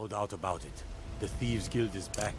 No doubt about it. The Thieves' Guild is back.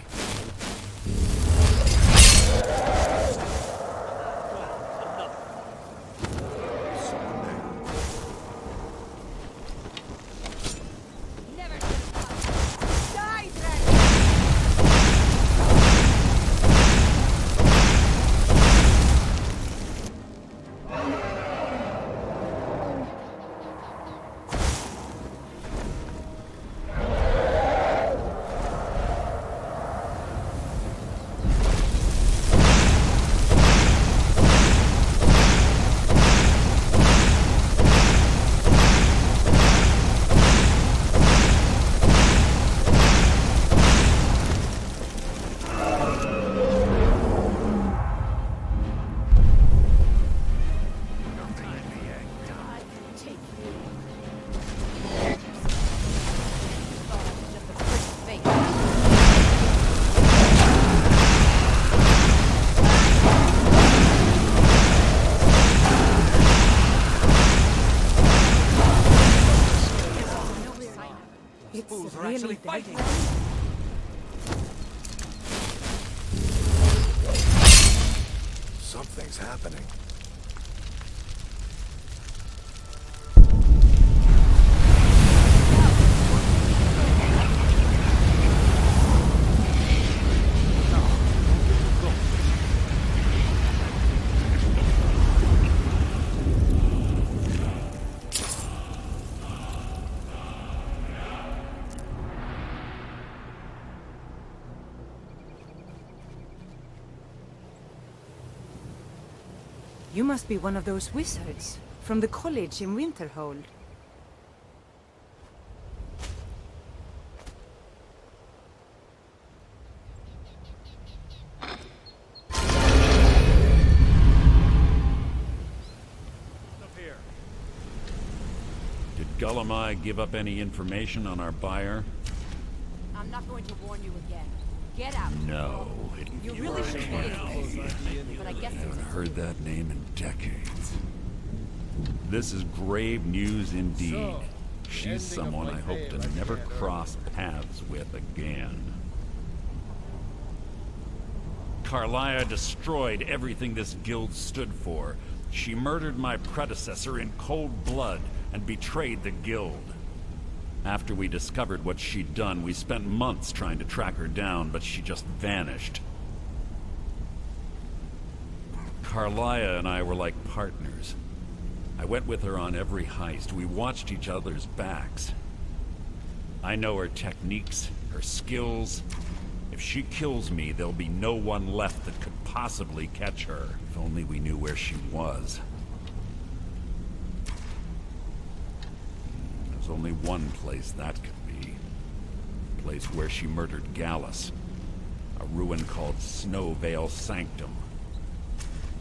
Really fighting. Something's happening. You must be one of those wizards from the college in Winterhold. Did Gulum-Ei give up any information on our buyer? I'm not going to warn you again. Get out. No. You really should be in, but I guess I haven't it's heard that name in decades. This is grave news indeed. She's someone I hope to never cross paths with again. Karliah destroyed everything this guild stood for. She murdered my predecessor in cold blood and betrayed the guild. After we discovered what she'd done, we spent months trying to track her down, but she just vanished. Karliah and I were like partners. I went with her on every heist. We watched each other's backs. I know her techniques, her skills. If she kills me, there'll be no one left that could possibly catch her. If only we knew where she was. There's only one place that could be. A place where she murdered Gallus. A ruin called Snow Veil Sanctum.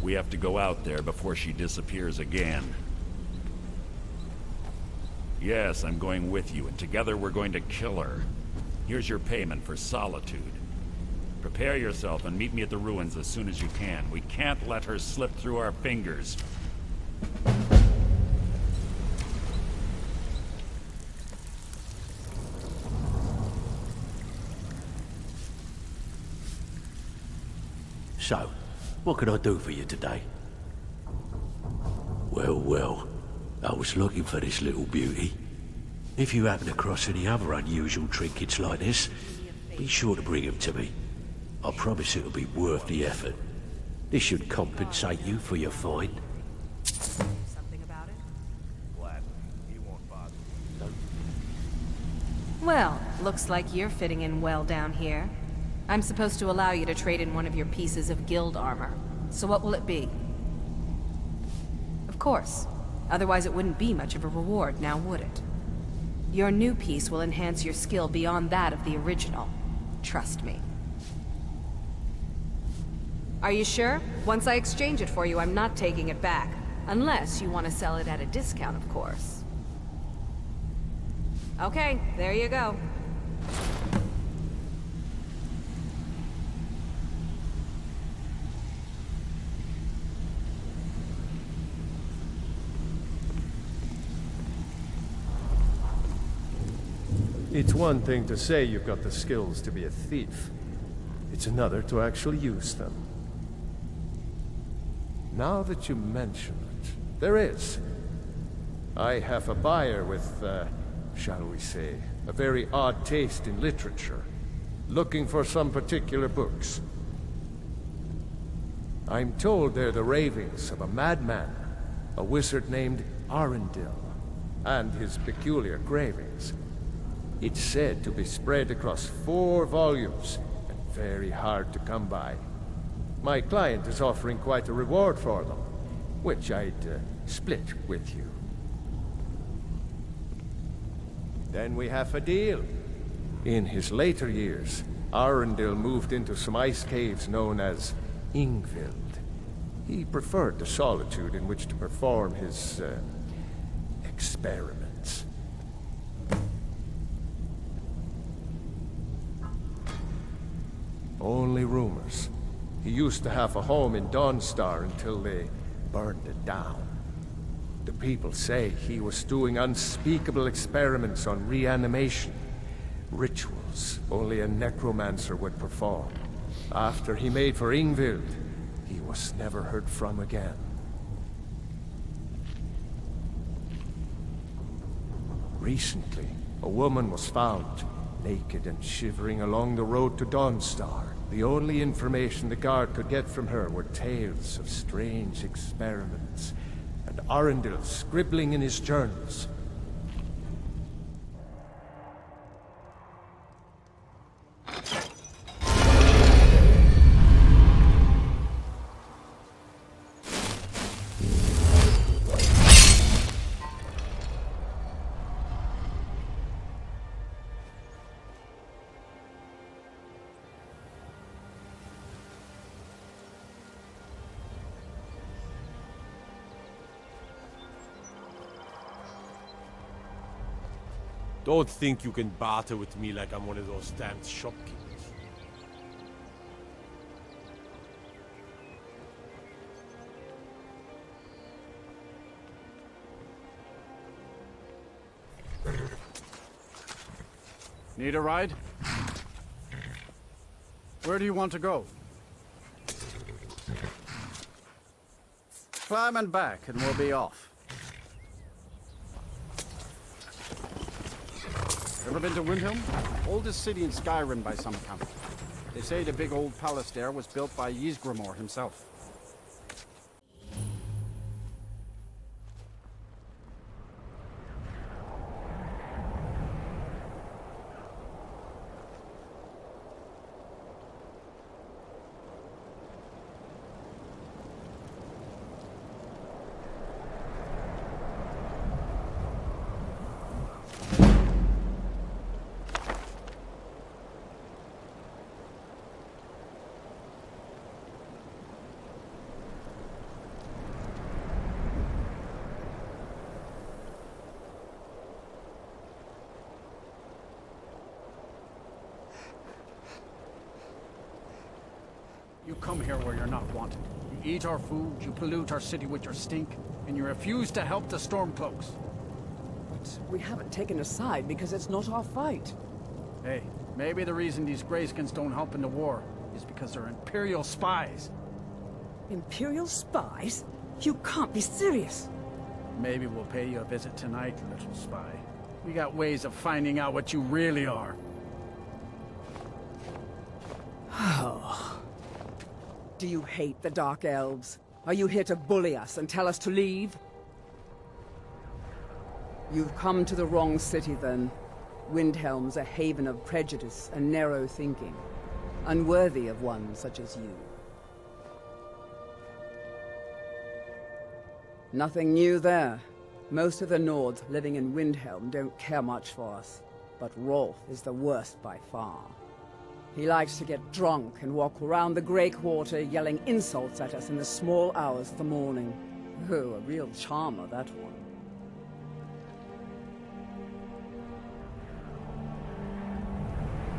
We have to go out there before she disappears again. Yes, I'm going with you, and together we're going to kill her. Here's your payment for solitude. Prepare yourself and meet me at the ruins as soon as you can. We can't let her slip through our fingers. So, what can I do for you today? Well, I was looking for this little beauty. If you happen across any other unusual trinkets like this, be sure to bring them to me. I promise it'll be worth the effort. This should compensate you for your find. something about it. He won't bother. Well, looks like you're fitting in well down here. I'm supposed to allow you to trade in one of your pieces of guild armor. So what will it be? Of course. Otherwise it wouldn't be much of a reward, now would it? Your new piece will enhance your skill beyond that of the original. Trust me. Are you sure? Once I exchange it for you, I'm not taking it back. Unless you want to sell it at a discount, of course. Okay, there you go. It's It's one thing to say you've got the skills to be a thief. It's another to actually use them. Now that you mention it, there is. I have a buyer with, shall we say, a very odd taste in literature, looking for some particular books. I'm told they're the ravings of a madman, a wizard named Arondil, and his peculiar cravings. It's said to be spread across 4 volumes, and very hard to come by. My client is offering quite a reward for them, which I'd split with you. Then we have a deal. In his later years, Arondil moved into some ice caves known as Yngvild. He preferred the solitude in which to perform his, experiments. Only rumors. He used to have a home in Dawnstar until they burned it down. The people say he was doing unspeakable experiments on reanimation. Rituals only a necromancer would perform. After he made for Yngvild, he was never heard from again. Recently, a woman was found, naked and shivering along the road to Dawnstar. The only information the guard could get from her were tales of strange experiments, and Arondil scribbling in his journals. Don't think you can barter with me like I'm one of those damned shopkeepers. Need a ride? Where do you want to go? Climb and back and we'll be off. Ever been to Windhelm? Oldest city in Skyrim by some account. They say the big old palace there was built by Ysgramor himself. You come here where you're not wanted. You eat our food, you pollute our city with your stink, and you refuse to help the Stormcloaks. But we haven't taken a side because it's not our fight. Hey, maybe the reason these Greyskins don't help in the war is because they're Imperial spies. Imperial spies? You can't be serious. Maybe we'll pay you a visit tonight, little spy. We got ways of finding out what you really are. Oh. Do you hate the Dark Elves? Are you here to bully us and tell us to leave? You've come to the wrong city, then. Windhelm's a haven of prejudice and narrow thinking, unworthy of one such as you. Nothing new there. Most of the Nords living in Windhelm don't care much for us, but Rolf is the worst by far. He likes to get drunk and walk around the Grey Quarter yelling insults at us in the small hours of the morning. Oh, a real charmer, that one.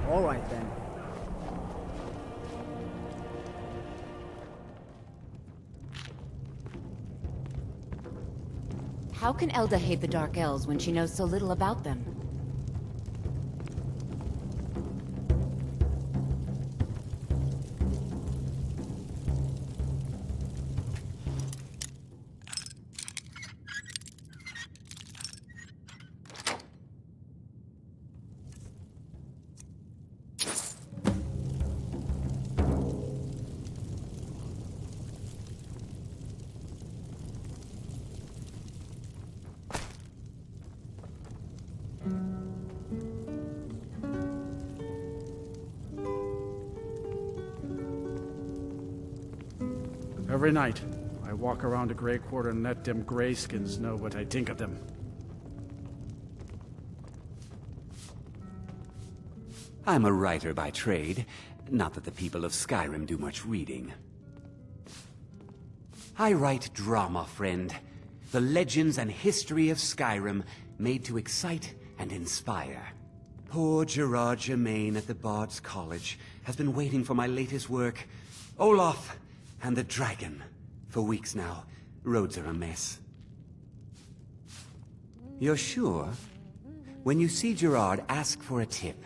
All right, then. How can Elda hate the Dark Elves when she knows so little about them? Every night, I walk around the Grey Quarter and let them greyskins know what I think of them. I'm a writer by trade. Not that the people of Skyrim do much reading. I write drama, friend. The legends and history of Skyrim made to excite and inspire. Poor Gerard Germain at the Bard's College has been waiting for my latest work, Olaf and the Dragon, for weeks now. Roads are a mess. You're sure? When you see Gerard, ask for a tip.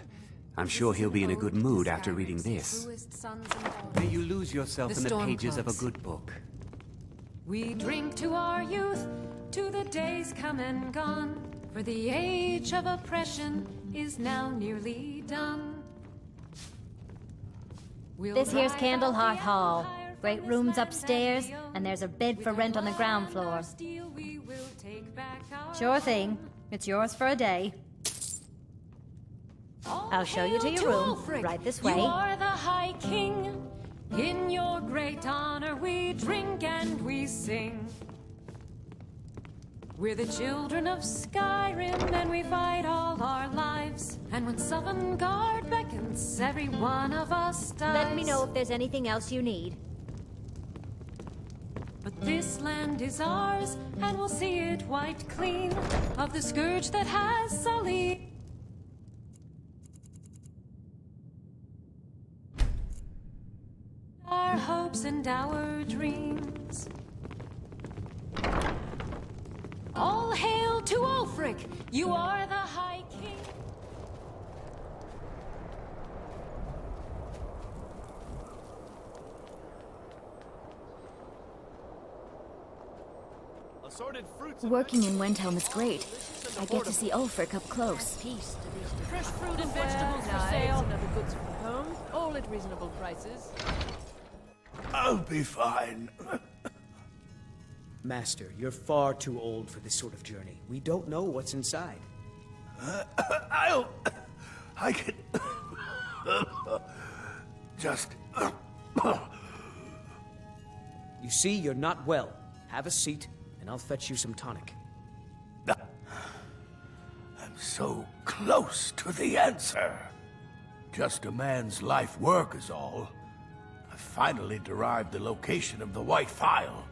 I'm sure he'll be in a good mood after reading this. May you lose yourself in the pages of a good book. We drink to our youth, to the days come and gone, for the age of oppression is now nearly done. This here's Candlehearth Hall. Great rooms upstairs, and there's a bed for rent on the ground floor. Sure thing. It's yours for a day. I'll show you to your room. Right this way. You are the High King. In your great honor we drink and we sing. We're the children of Skyrim and we fight all our lives. And when Sovngarde beckons, every one of us dies. Let me know if there's anything else you need. But this land is ours, and we'll see it wiped clean of the scourge that has sullied. Our hopes and our dreams. All hail to Ulfric! You are the High King! Working in Windhelm is great. I get to see Ulfric up close. Fresh fruit and vegetables for sale. And other goods from home, all at reasonable prices. I'll be fine. Master, you're far too old for this sort of journey. We don't know what's inside. I can... just... You see, you're not well. Have a seat, and I'll fetch you some tonic. I'm so close to the answer. Just a man's life work is all. I finally derived the location of the white phial,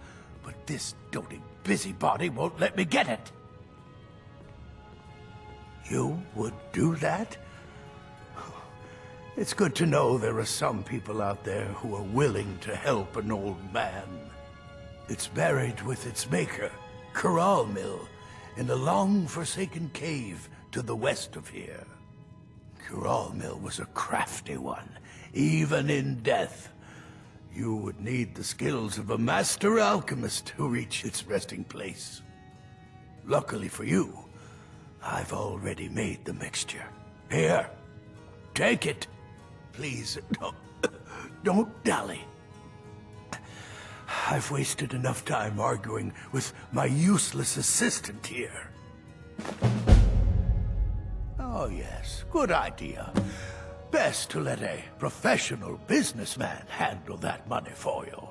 but this doting busybody won't let me get it. You would do that? It's good to know there are some people out there who are willing to help an old man. It's buried with its maker, Karliah, in a long-forsaken cave to the west of here. Karliah was a crafty one, even in death. You would need the skills of a master alchemist to reach its resting place. Luckily for you, I've already made the mixture. Here, take it. Please, don't dally. I've wasted enough time arguing with my useless assistant here. Oh yes, good idea. Best to let a professional businessman handle that money for you.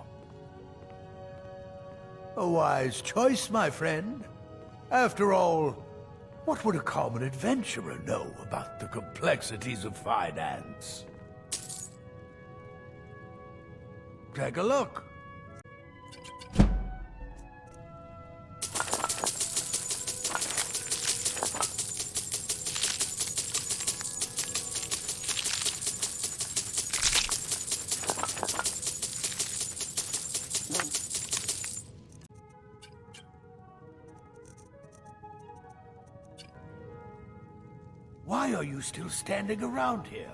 A wise choice, my friend. After all, what would a common adventurer know about the complexities of finance? Take a look. Why are you still standing around here?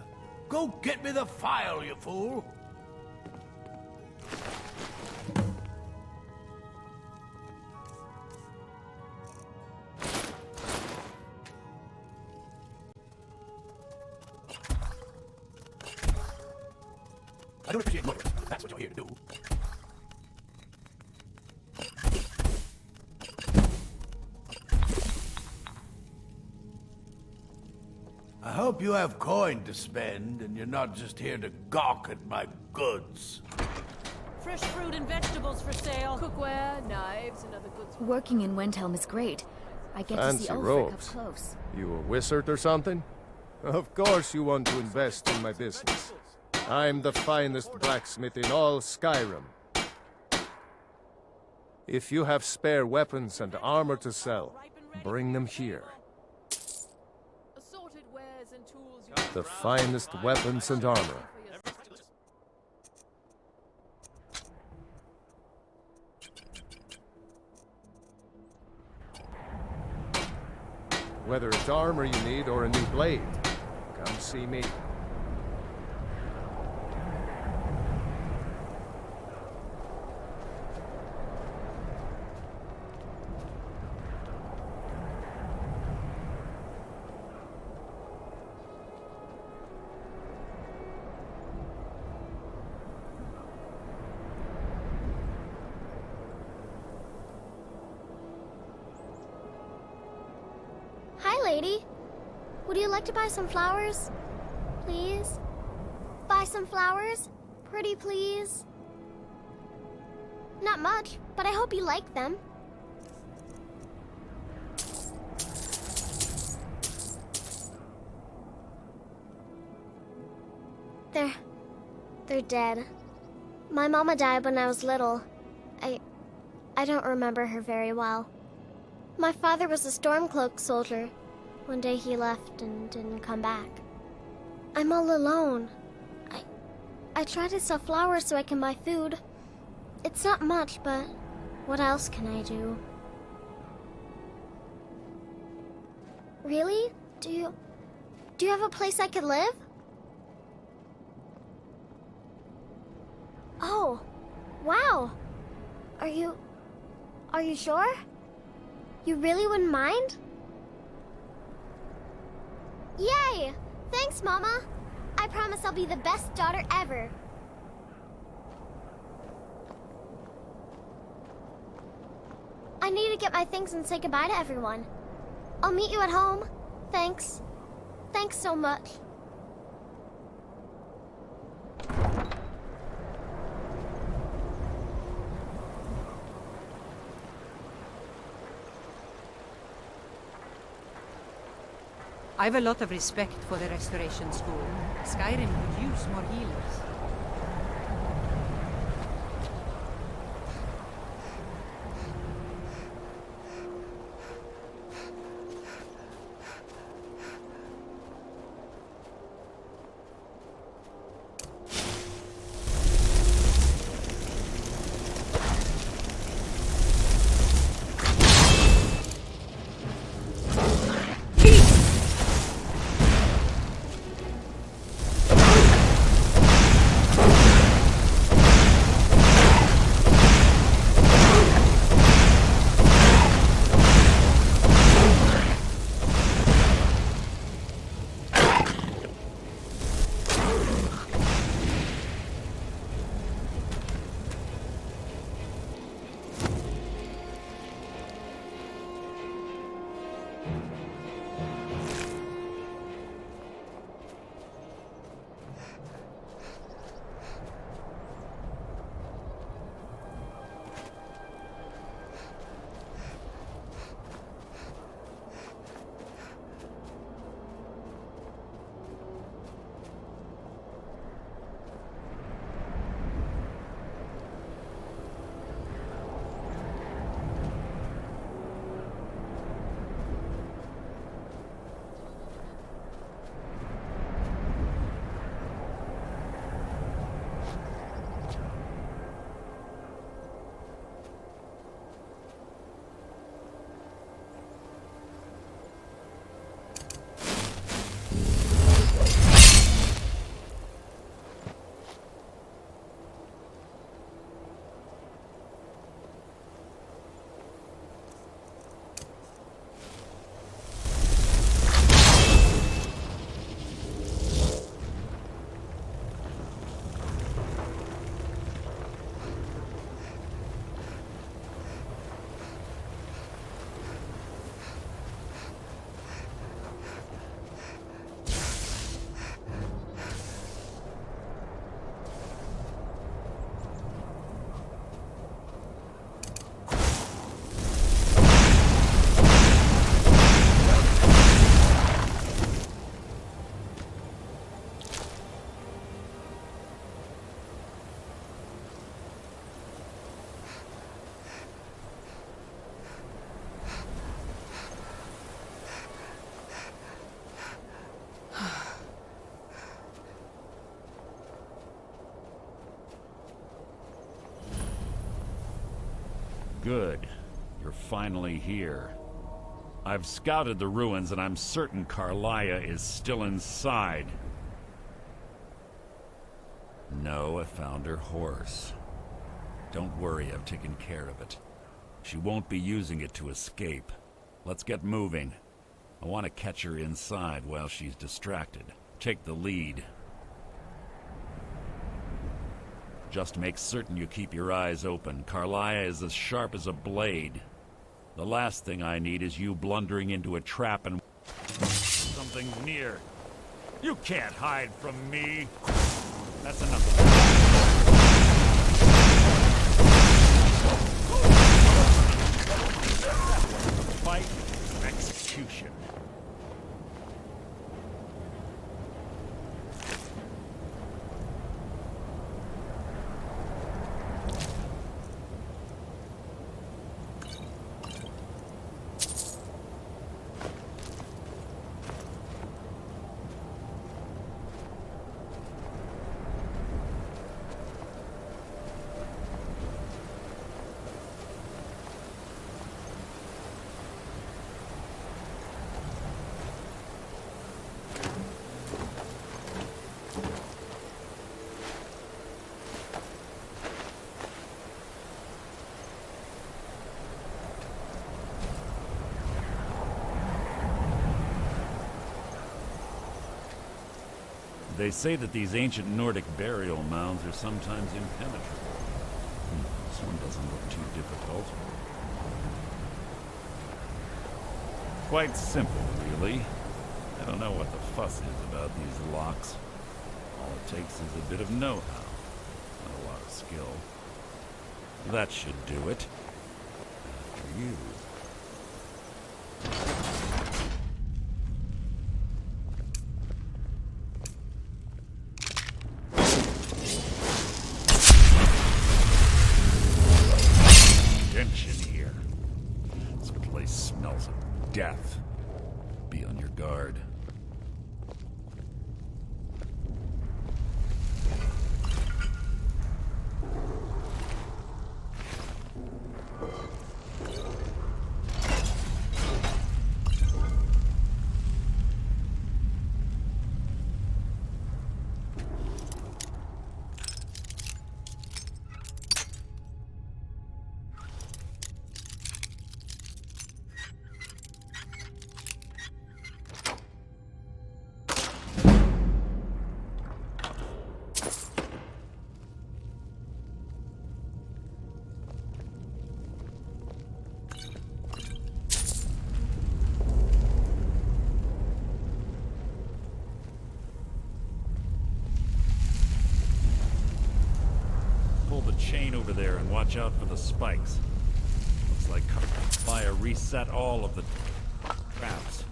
Go get me the phial, you fool! I don't appreciate lawyers. That's what you're here to do. I hope you have coin to spend, and you're not just here to gawk at my goods. Fresh fruit and vegetables for sale. Cookware, knives, and other goods. Working in Windhelm is great. I get to Fancy see Ulf robes. up close. You a wizard or something? Of course you want to invest in my business. I'm the finest blacksmith in all Skyrim. If you have spare weapons and armor to sell, bring them here. Assorted wares and tools. The finest weapons and armor. Whether it's armor you need or a new blade, come see me. Lady, would you like to buy some flowers? Please? Buy some flowers? Pretty please? Not much, but I hope you like them. They're dead. My mama died when I was little. I don't remember her very well. My father was a Stormcloak soldier. One day he left and didn't come back. I'm all alone. I try to sell flowers so I can buy food. It's not much, but what else can I do? Really? Do you have a place I could live? Oh, wow. Are you sure? You really wouldn't mind? Yay! Thanks, Mama. I promise I'll be the best daughter ever. I need to get my things and say goodbye to everyone. I'll meet you at home. Thanks. Thanks so much. I've a lot of respect for the Restoration School. Skyrim could use more healers. Good. You're finally here. I've scouted the ruins and I'm certain Karliah is still inside. No, I found her horse. Don't worry, I've taken care of it. She won't be using it to escape. Let's get moving. I want to catch her inside while she's distracted. Take the lead. Just make certain you keep your eyes open. Karliah is as sharp as a blade. The last thing I need is you blundering into a trap and something's near. You can't hide from me. That's enough. Fight, execution. They say that these ancient Nordic burial mounds are sometimes impenetrable. This one doesn't look too difficult. Quite simple, really. I don't know what the fuss is about these locks. All it takes is a bit of know-how, not a lot of skill. That should do it. After you. Death. Be on your guard. Chain over there and watch out for the spikes. Looks like Karliah reset all of the traps.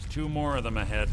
Two more of them ahead.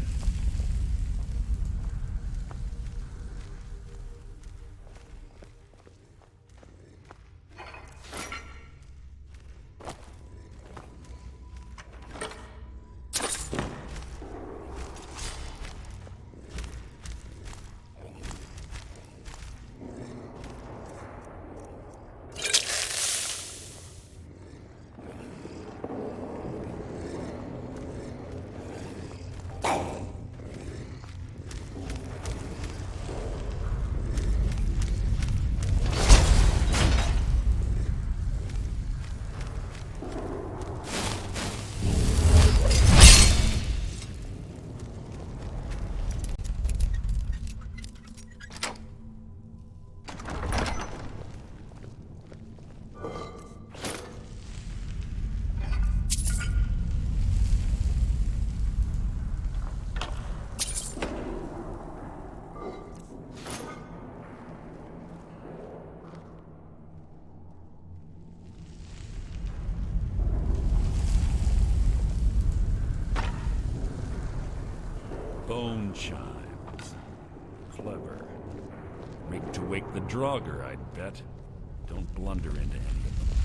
wind chimes. Clever. Make to wake the Draugr, I'd bet. Don't blunder into any of them.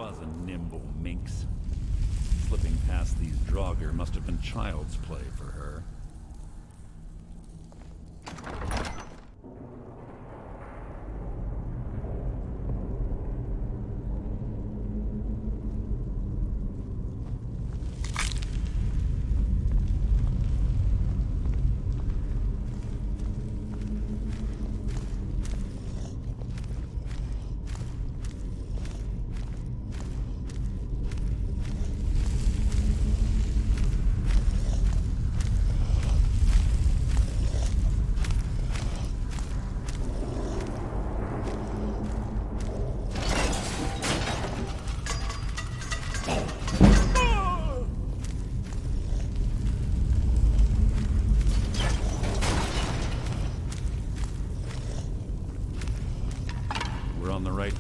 was a nimble minx. Slipping past these Draugr must have been child's play for her.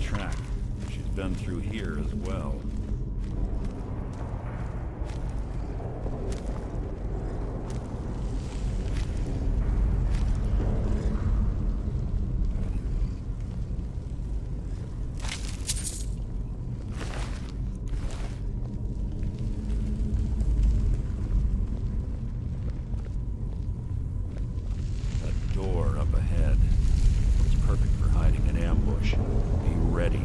Track. She's been through here as well. That door up ahead. It's perfect for hiding an ambush. Be ready.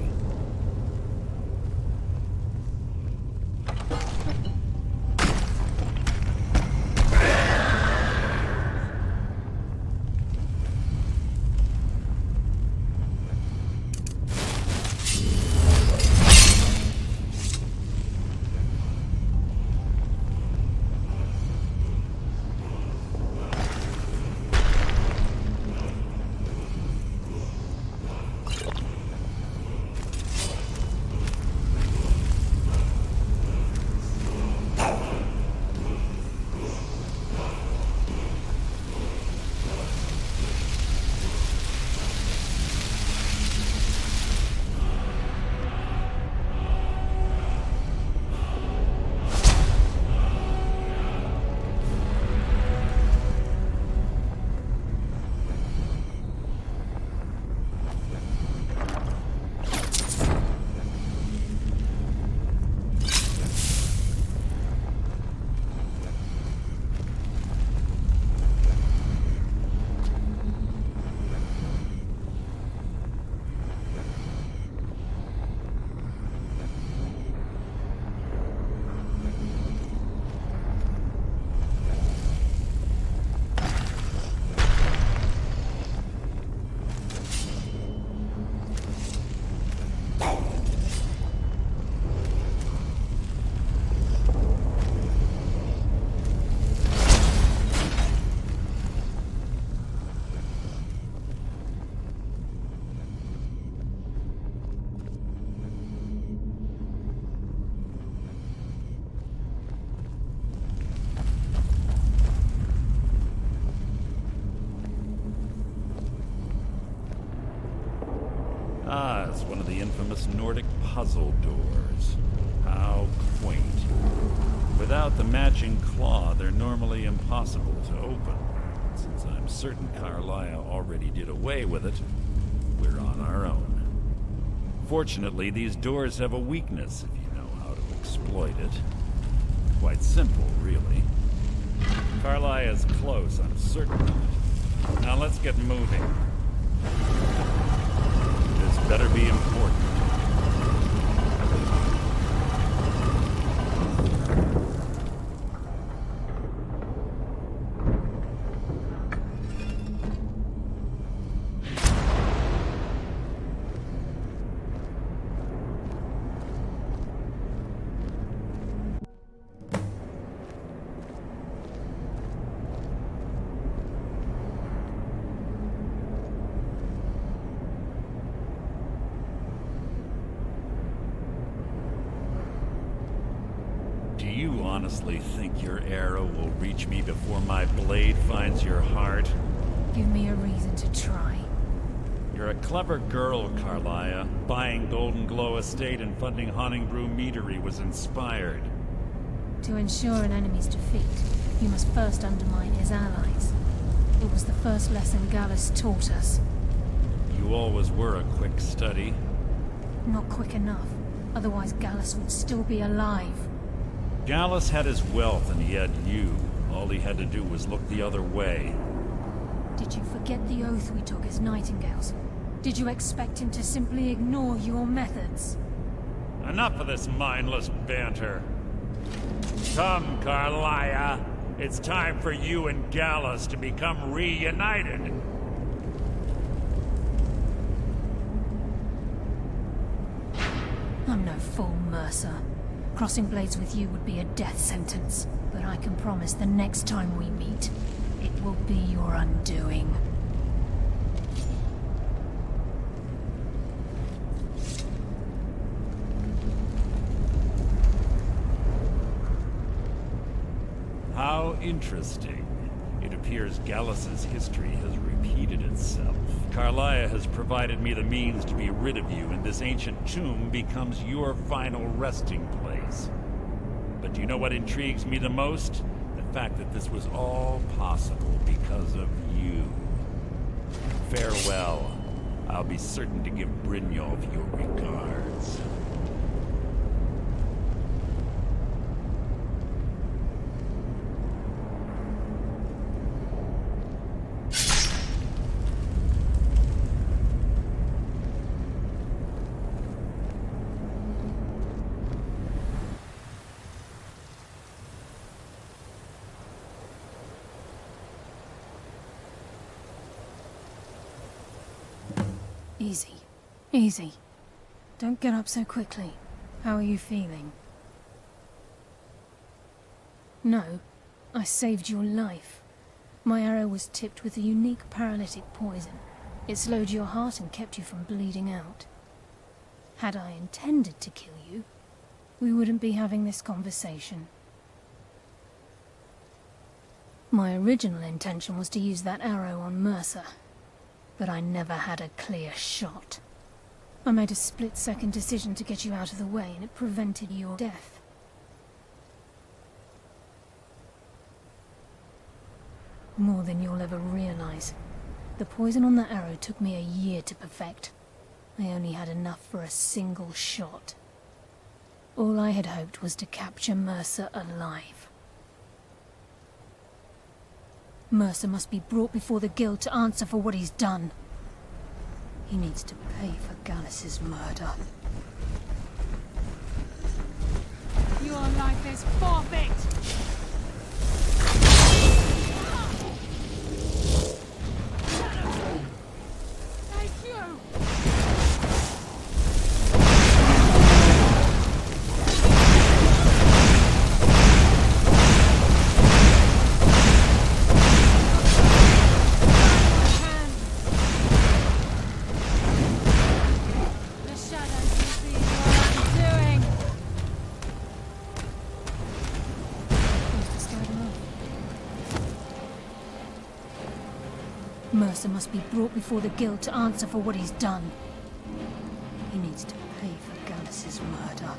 Ah, it's one of the infamous Nordic puzzle doors. How quaint. Without the matching claw, they're normally impossible to open. Since I'm certain Karliah already did away with it, we're on our own. Fortunately, these doors have a weakness if you know how to exploit it. Quite simple, really. Karliah is close, I'm certain of it. Now let's get moving. This better be important. Honestly think your arrow will reach me before my blade finds your heart? Give me a reason to try. You're a clever girl, Karliah. Buying Golden Glow Estate and funding Honningbrew Meadery was inspired. To ensure an enemy's defeat, you must first undermine his allies. It was the first lesson Gallus taught us. You always were a quick study. Not quick enough. Otherwise Gallus would still be alive. Gallus had his wealth and he had you. All he had to do was look the other way. Did you forget the oath we took as Nightingales? Did you expect him to simply ignore your methods? Enough of this mindless banter. Come, Karliah. It's time for you and Gallus to become reunited. I'm no fool, Mercer. Crossing blades with you would be a death sentence. But I can promise the next time we meet, it will be your undoing. How interesting. It appears Gallus's history has repeated itself. Karliah has provided me the means to be rid of you, and this ancient tomb becomes your final resting place. But do you know what intrigues me the most? The fact that this was all possible because of you. Farewell. I'll be certain to give Brynjolf your regards. Easy. Easy. Don't get up so quickly. How are you feeling? No. I saved your life. My arrow was tipped with a unique paralytic poison. It slowed your heart and kept you from bleeding out. Had I intended to kill you, we wouldn't be having this conversation. My original intention was to use that arrow on Mercer. But I never had a clear shot. I made a split-second decision to get you out of the way, and it prevented your death. More than you'll ever realize. The poison on that arrow took me a year to perfect. I only had enough for a single shot. All I had hoped was to capture Mercer alive. Mercer must be brought before the guild to answer for what he's done. He needs to pay for Gallus's murder. Your life is forfeit! Thank you! Mercer must be brought before the guild to answer for what he's done. He needs to pay for Gallus's murder.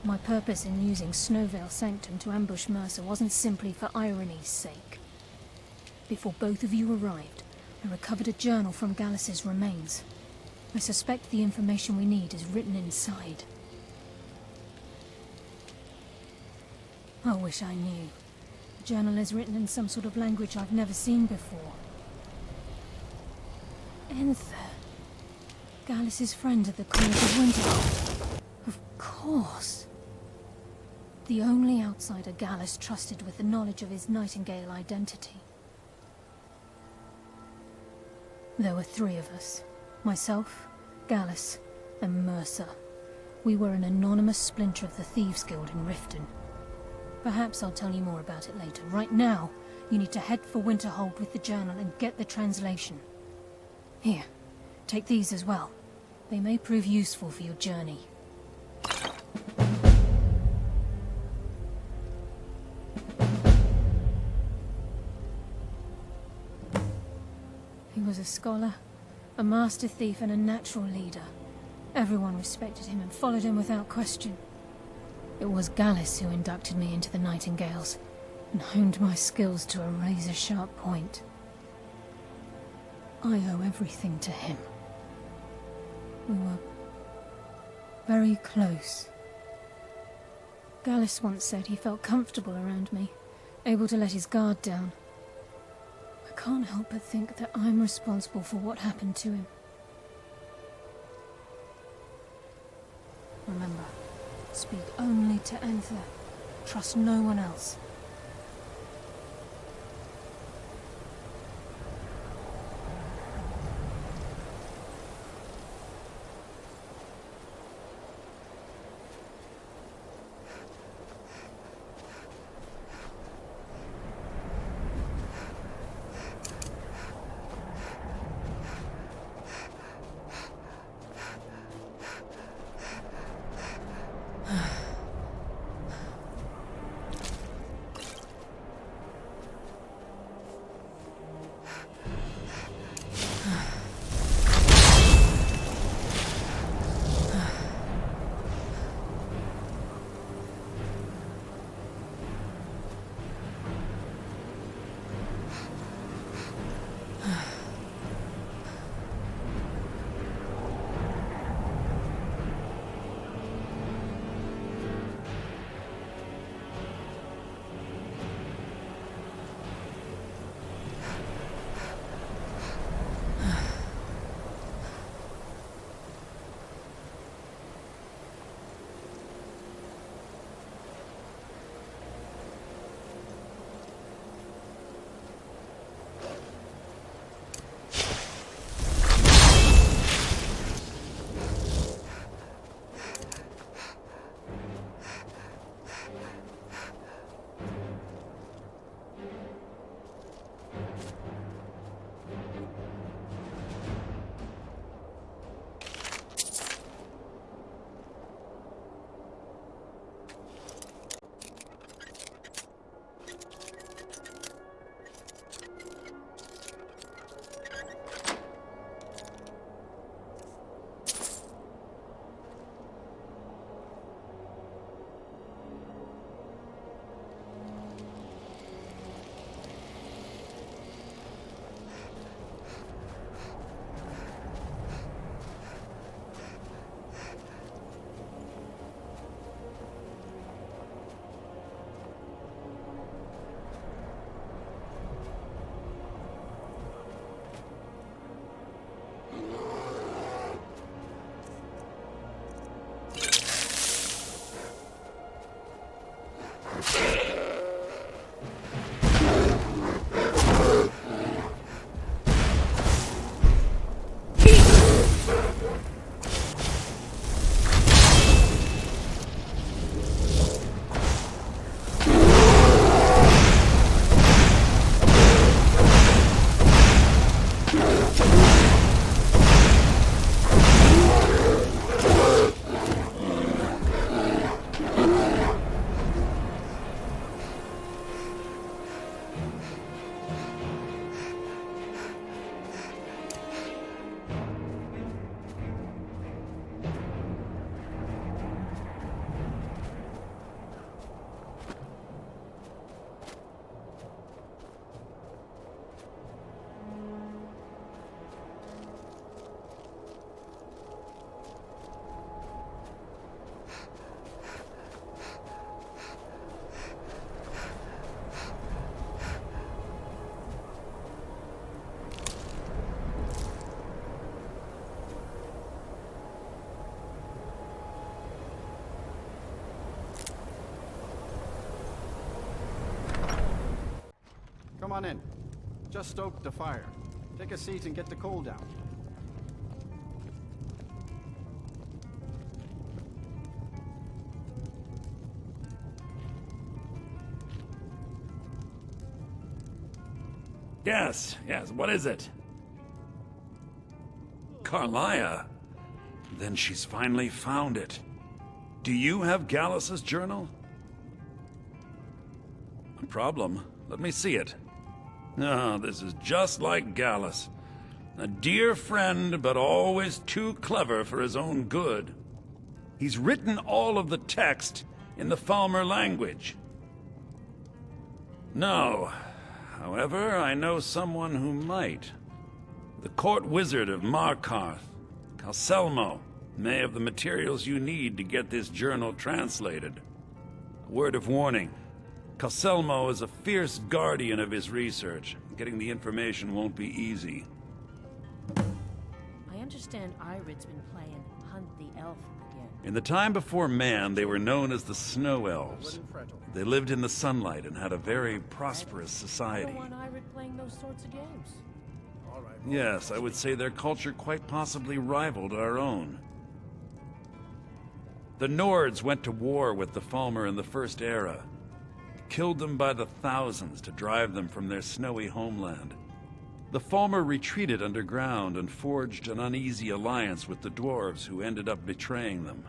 My purpose in using Snow Veil Sanctum to ambush Mercer wasn't simply for irony's sake. Before both of you arrived, I recovered a journal from Gallus's remains. I suspect the information we need is written inside. I wish I knew. The journal is written in some sort of language I've never seen before. Enthir. Gallus's friend at the College of Winterhold. Of course. The only outsider Gallus trusted with the knowledge of his Nightingale identity. There were 3 of us. Myself, Gallus, and Mercer. We were an anonymous splinter of the Thieves' Guild in Riften. Perhaps I'll tell you more about it later. Right now, you need to head for Winterhold with the journal and get the translation. Here, take these as well. They may prove useful for your journey. He was a scholar, a master thief, and a natural leader. Everyone respected him and followed him without question. It was Gallus who inducted me into the Nightingales, and honed my skills to a razor-sharp point. I owe everything to him. We were very close. Gallus once said he felt comfortable around me, able to let his guard down. I can't help but think that I'm responsible for what happened to him. Remember, speak only to Enthir. Trust no one else. Come on in. Just stoked the fire. Take a seat and get the coal down. Yes, what is it? Karliah? Then she's finally found it. Do you have Gallus's journal? A problem? Let me see it. Ah, this is just like Gallus. A dear friend, but always too clever for his own good. He's written all of the text in the Falmer language. No. However, I know someone who might. The court wizard of Markarth, Calcelmo may have the materials you need to get this journal translated. A word of warning. Calcelmo is a fierce guardian of his research. Getting the information won't be easy. I understand Irid's been playing Hunt the Elf again. In the time before man, they were known as the Snow Elves. They lived in the sunlight and had a very prosperous I society. don't want Irid playing those sorts of games. Yes, I would say their culture quite possibly rivaled our own. The Nords went to war with the Falmer in the First Era, killed them by the thousands to drive them from their snowy homeland. The Falmer retreated underground and forged an uneasy alliance with the dwarves who ended up betraying them.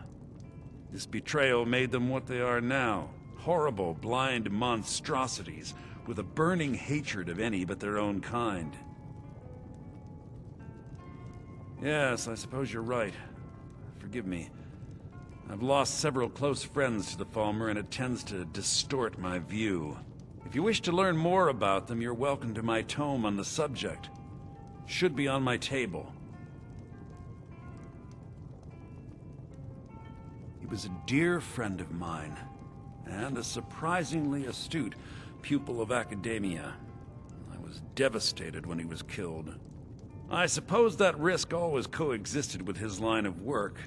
This betrayal made them what they are now, horrible, blind monstrosities with a burning hatred of any but their own kind. Yes, I suppose you're right. Forgive me. I've lost several close friends to the Falmer, and it tends to distort my view. If you wish to learn more about them, you're welcome to my tome on the subject. Should be on my table. He was a dear friend of mine, and a surprisingly astute pupil of academia. I was devastated when he was killed. I suppose that risk always coexisted with his line of work.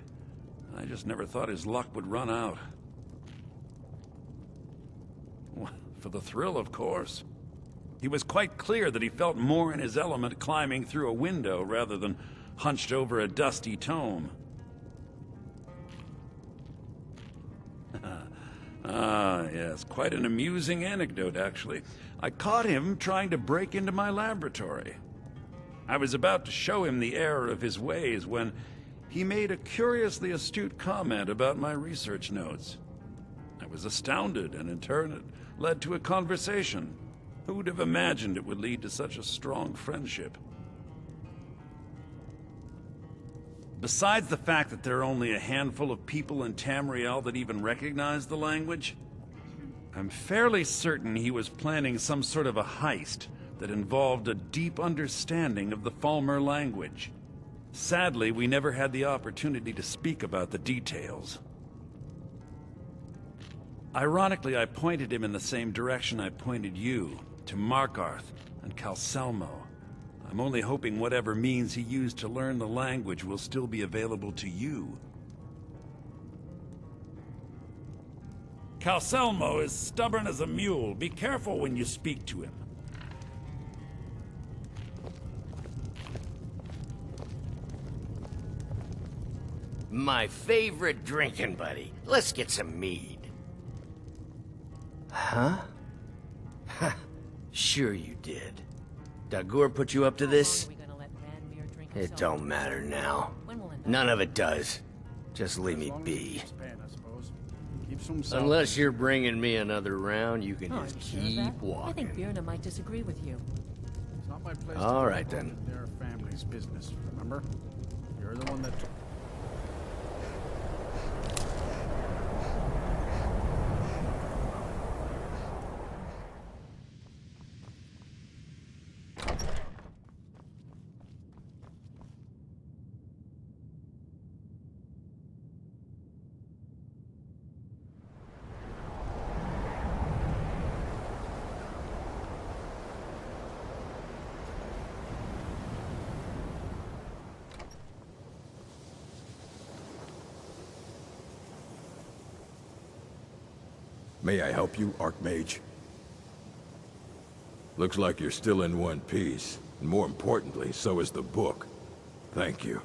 I just never thought his luck would run out. Well, for the thrill, of course. He was quite clear that he felt more in his element climbing through a window rather than hunched over a dusty tome. Ah, yes, quite an amusing anecdote, actually. I caught him trying to break into my laboratory. I was about to show him the error of his ways when he made a curiously astute comment about my research notes. I was astounded, and in turn it led to a conversation. Who would have imagined it would lead to such a strong friendship? Besides the fact that there are only a handful of people in Tamriel that even recognize the language, I'm fairly certain he was planning some sort of a heist that involved a deep understanding of the Falmer language. Sadly, we never had the opportunity to speak about the details. Ironically, I pointed him in the same direction I pointed you, to Markarth and Calcelmo. I'm only hoping whatever means he used to learn the language will still be available to you. Calcelmo is stubborn as a mule. Be careful when you speak to him. My favorite drinking buddy. Let's get some mead. Huh? Ha, sure you did. Dagur put you up to this? It don't matter now. None of it does. Just leave me be. Unless you're bringing me another round, you can just keep walking. I think Birna might disagree with you. It's not my place All to right, then. Their family's business, remember? You're the one that... May I help you, Archmage? Looks like you're still in one piece. And more importantly, so is the book. Thank you.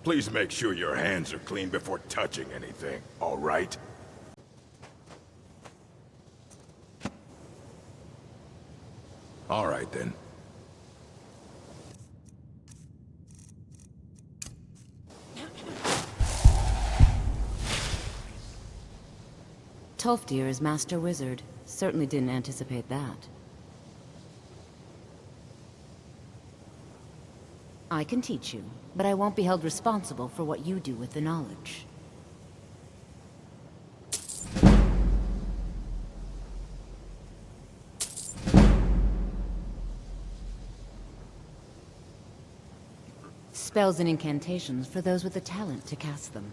Please make sure your hands are clean before touching anything, all right? All right, then. Tolfdir is Master Wizard. Certainly didn't anticipate that. I can teach you, but I won't be held responsible for what you do with the knowledge. Spells and incantations for those with the talent to cast them.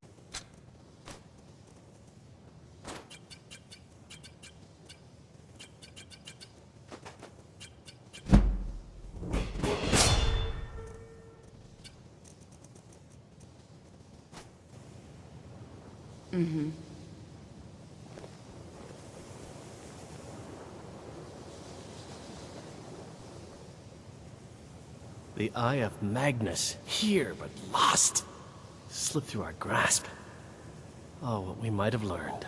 Mm-hmm. The Eye of Magnus, here but lost. Slipped through our grasp. Oh, what we might have learned.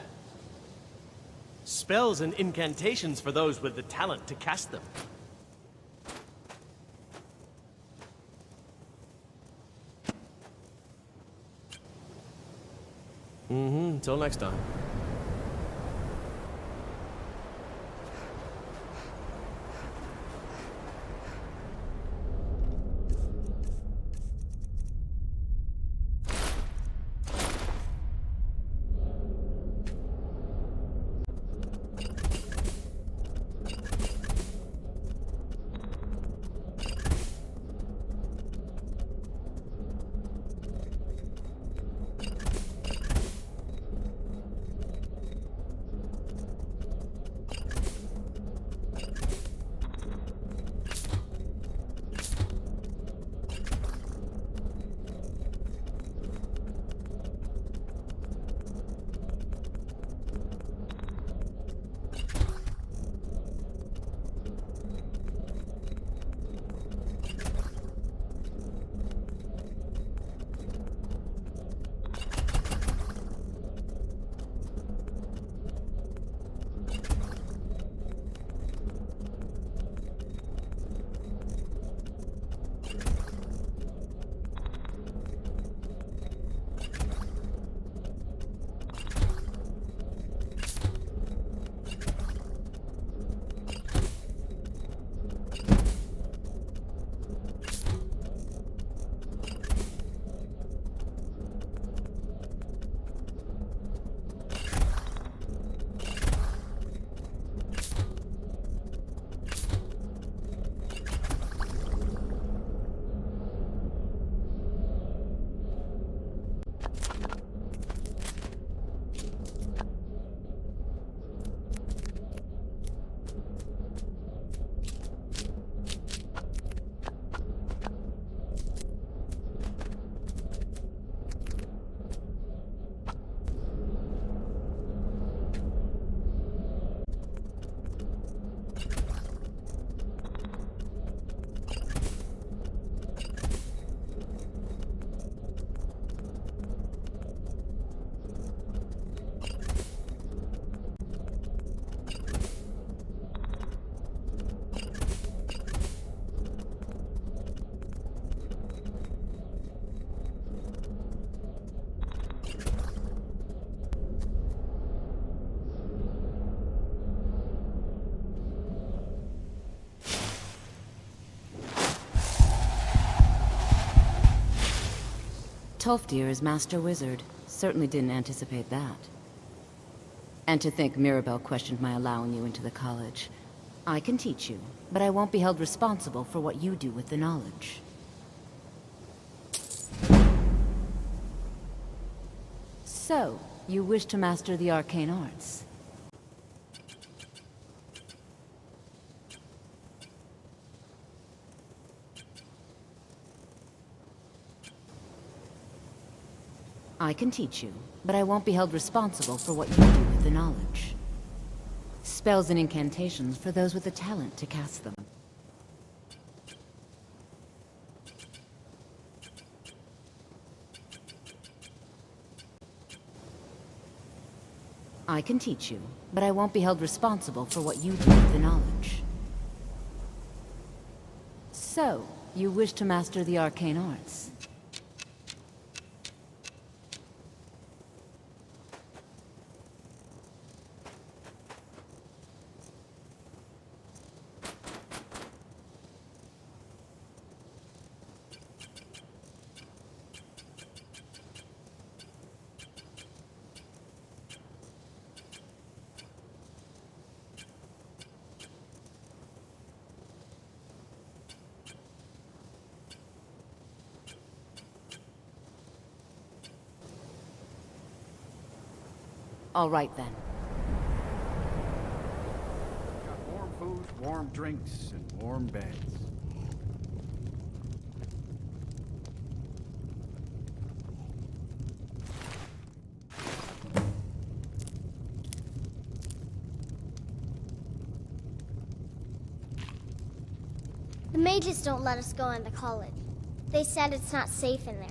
Spells and incantations for those with the talent to cast them. Until next time. Tolfdir is Master Wizard. Certainly didn't anticipate that. And to think Mirabelle questioned my allowing you into the college. I can teach you, but I won't be held responsible for what you do with the knowledge. So, you wish to master the arcane arts? I can teach you, but I won't be held responsible for what you do with the knowledge. Spells and incantations for those with the talent to cast them. I can teach you, but I won't be held responsible for what you do with the knowledge. So, you wish to master the arcane arts? All right then. Got warm food, warm drinks, and warm beds. The mages don't let us go in the college. They said it's not safe in there.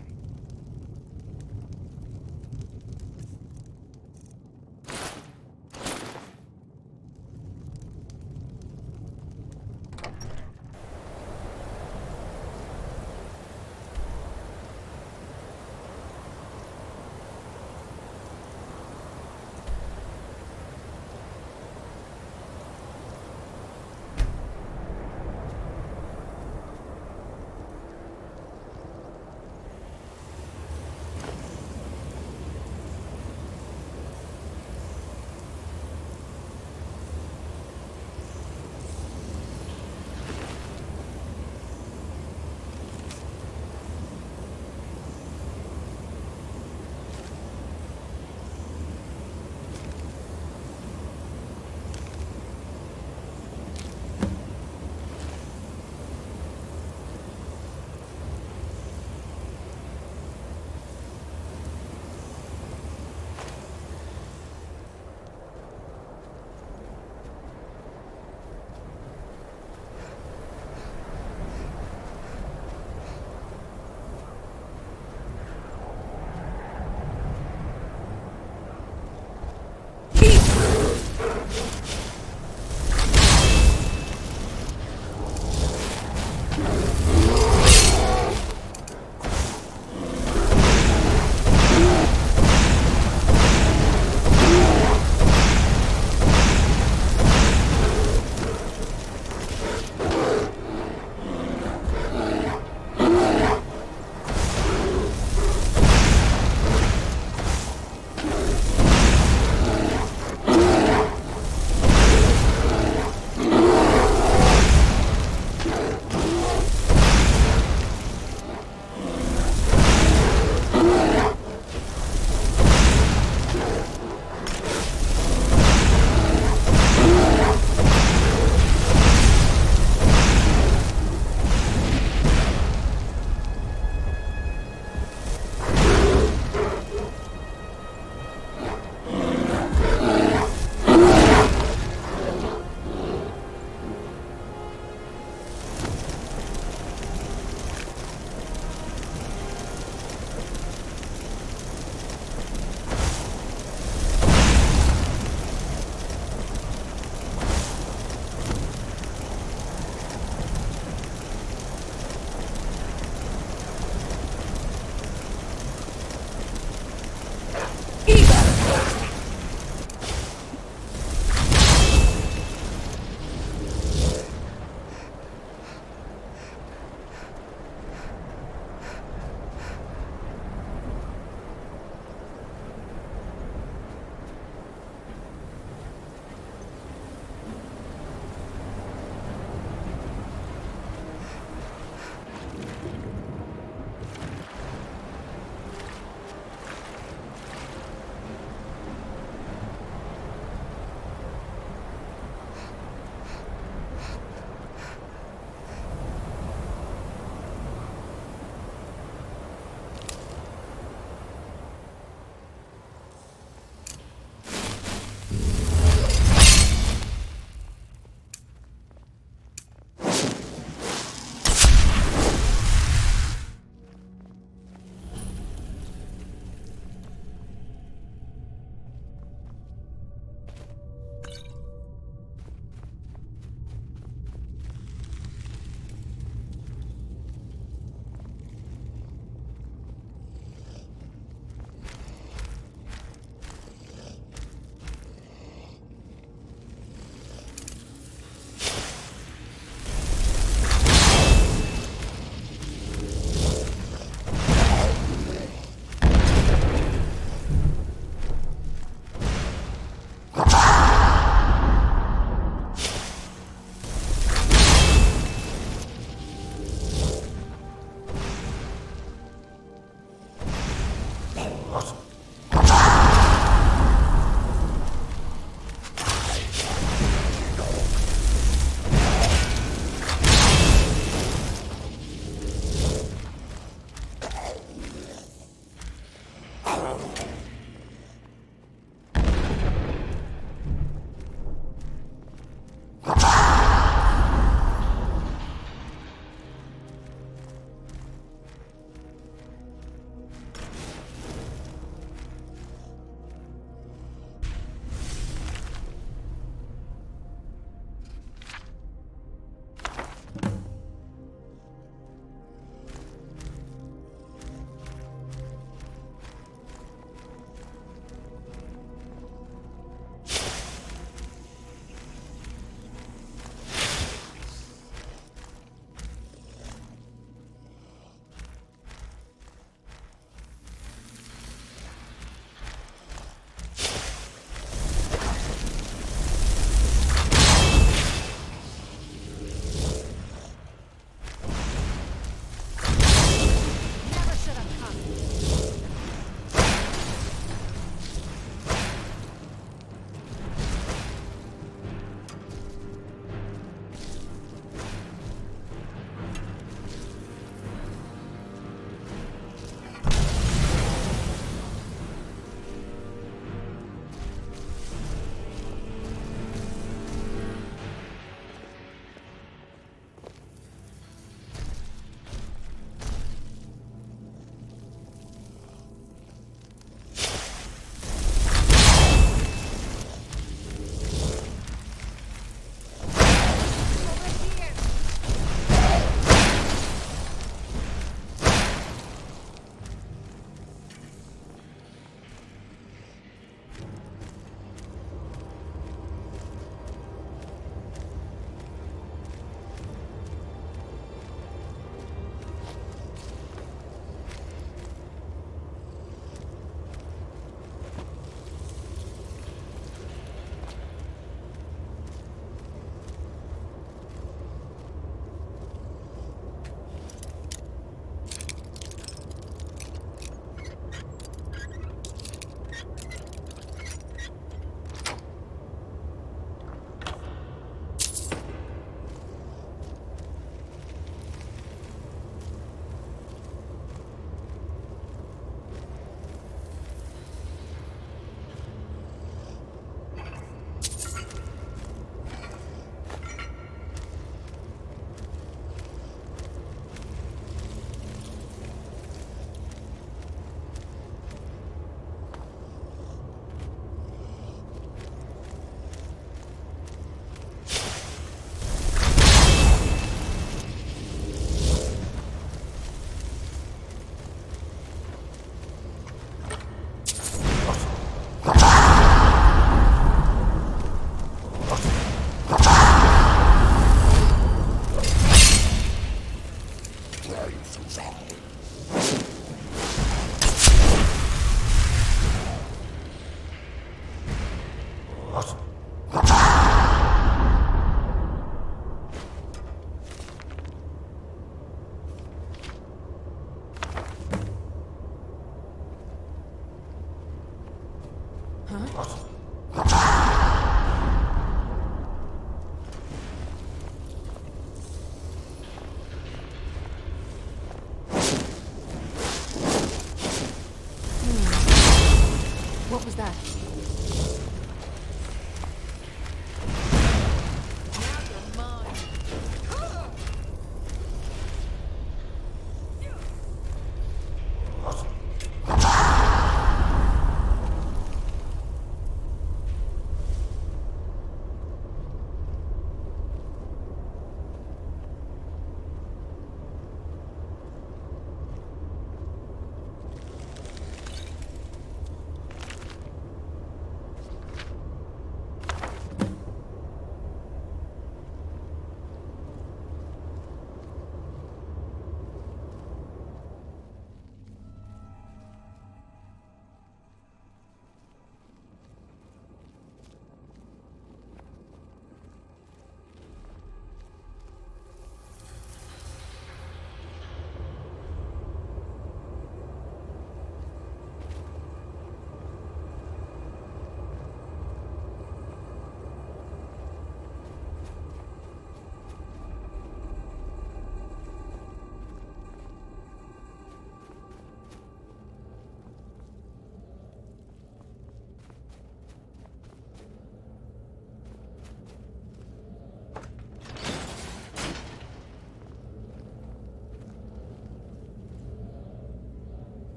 What was that?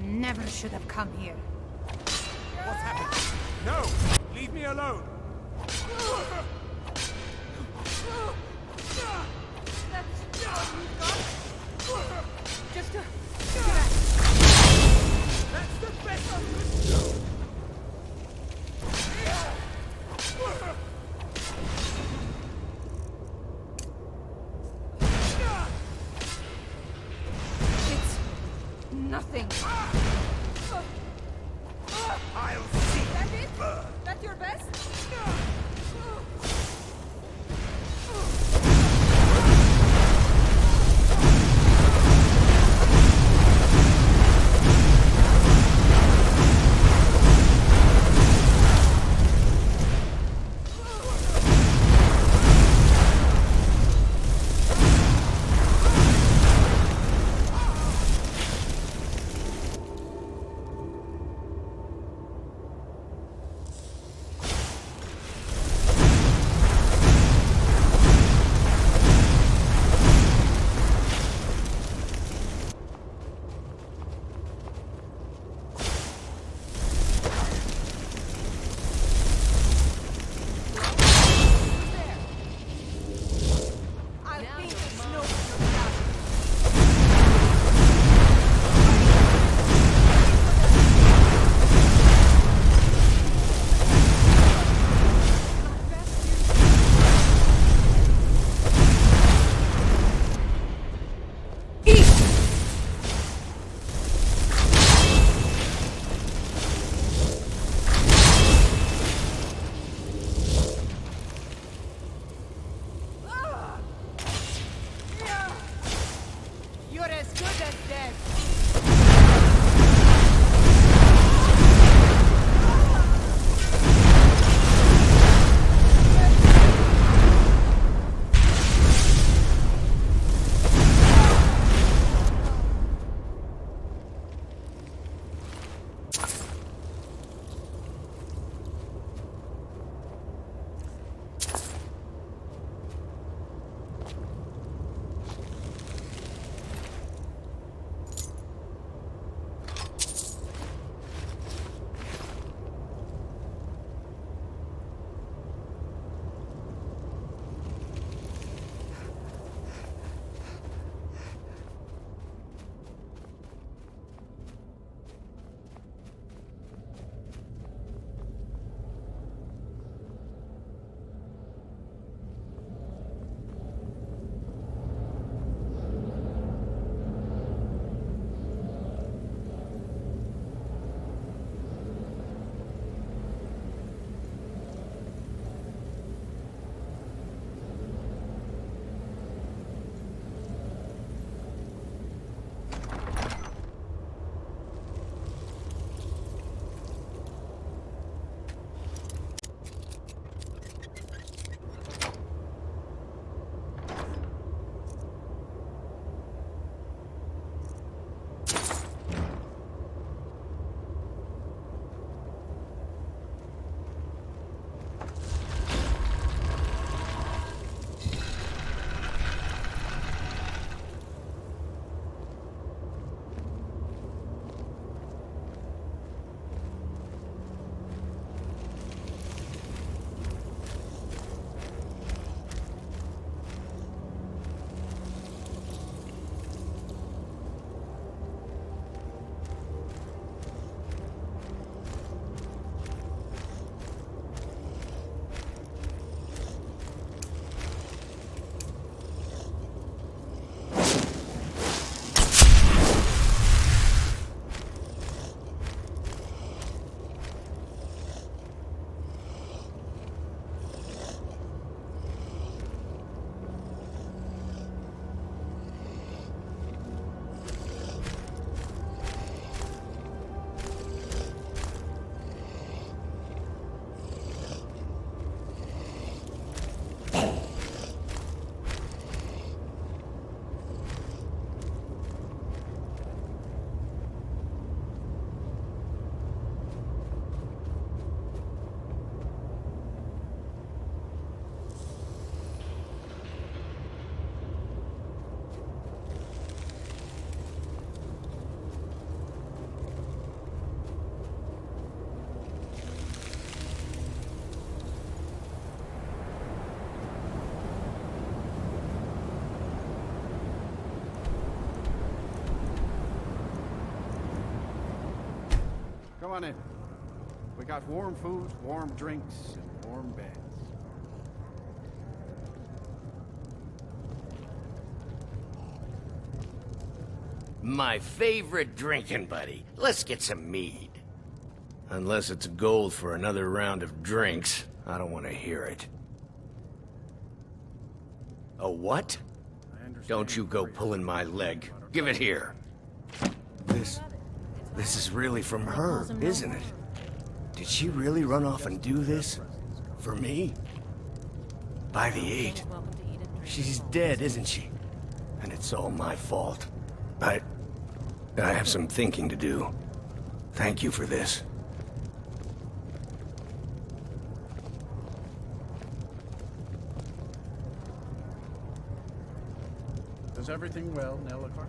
Never should have come here. What's happened? No! Leave me alone! Just That's the best of it! It's nothing. I'll see. That's it? That's your best? on in. We got warm food, warm drinks, and warm beds. My favorite drinking buddy. Let's get some mead. Unless it's gold for another round of drinks, I don't want to hear it. A what? Don't you go pulling my leg. Give it here. This is really from her, isn't it? Did she really run off and do this? For me? By the 8. She's dead, isn't she? And it's all my fault. I have some thinking to do. Thank you for this. Is everything well, Nellakar?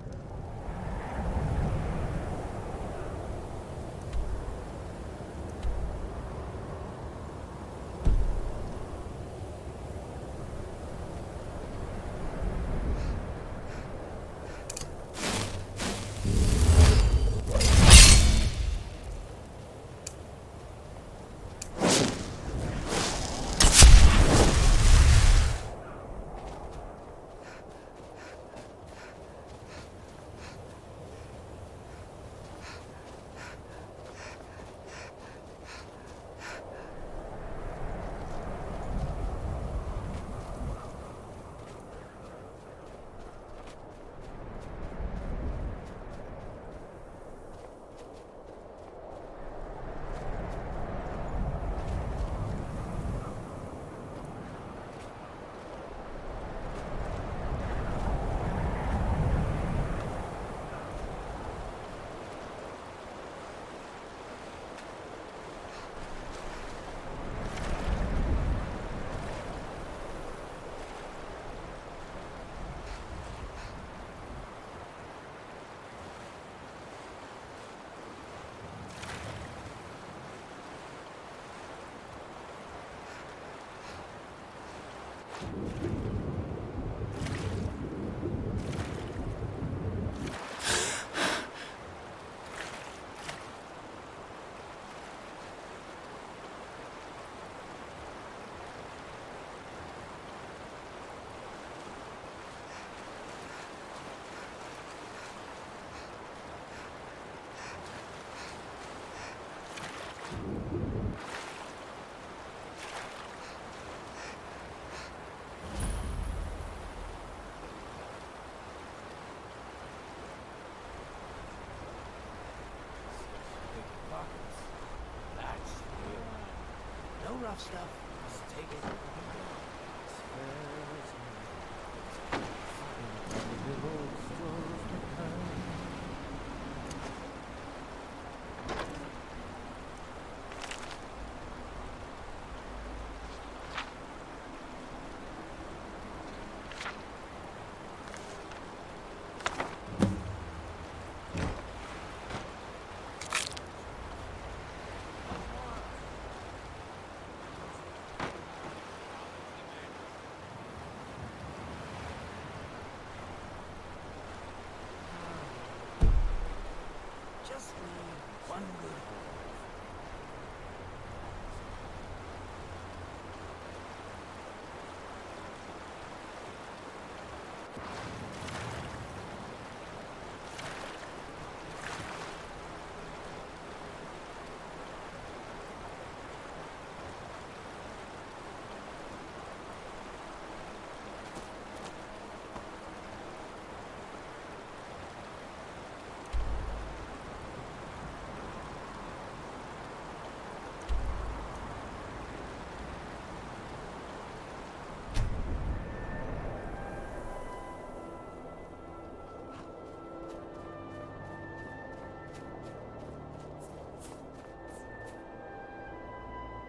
Rough stuff. Just take it.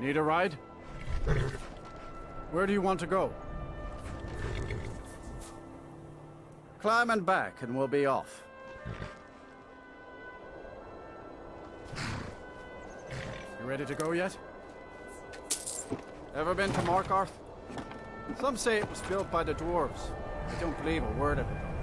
Need a ride? Where do you want to go? Climb and back and we'll be off. You ready to go yet? Ever been to Markarth? Some say it was built by the dwarves. I don't believe a word of it though.